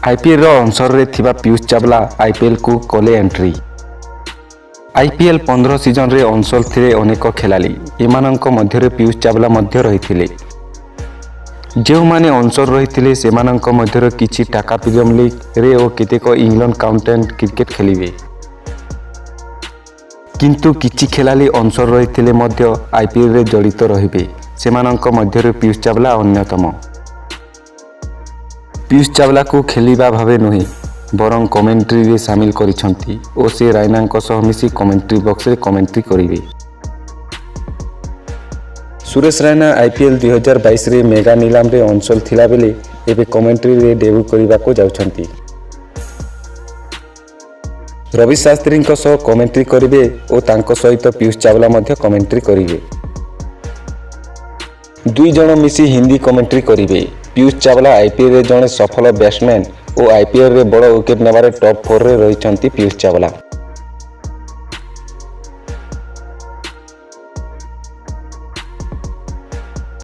IPL Anshar थिबा Piyush Chawla IPL को कले एंट्री। आईपीएल 15 सीजन रे अंशर थिले अनेक खेलाली एमानंक मध्यरे पीयूष चावला मध्य रहिथिले। जो माने अंशर रहिथिले सेमानंक मध्यरे किछि टाका प्रीमियम लीग रे ओ केतेक इंग्लैंड काउंटेंट क्रिकेट खेलिबे। किंतु किछि खेलाली अंशर रहिथिले मध्य आईपीएल रे जड़ित रहिबे। सेमानंक मध्यरे पीयूष चावला अन्यतम। पीयूष चावला को खेलिबा भावे नुहे बरं कमेंट्री रे सामिल करिसंती ओ से रायनांक सह मिसी कमेंट्री बॉक्स रे कमेंट्री करिवे। सुरेश रैना आईपीएल 2022 रे मेगा नीलाम रे अंशल थिला बेले एबे कमेंट्री रे डेब्यू करिबा को जाउछंती। रवि शास्त्री सह कमेंट्री करिवे ओ तांको सहित पीयूष चावला मध्य कमेंट्री करिवे। दुई जण मिसी हिंदी कमेंट्री करिवे। पीयूष चावला आईपीएल रे जणे सफल बैट्समैन और आईपीएल रे बड़ विकेट नेबारे टॉप 4 रे रहिछंती पीयूष चावला।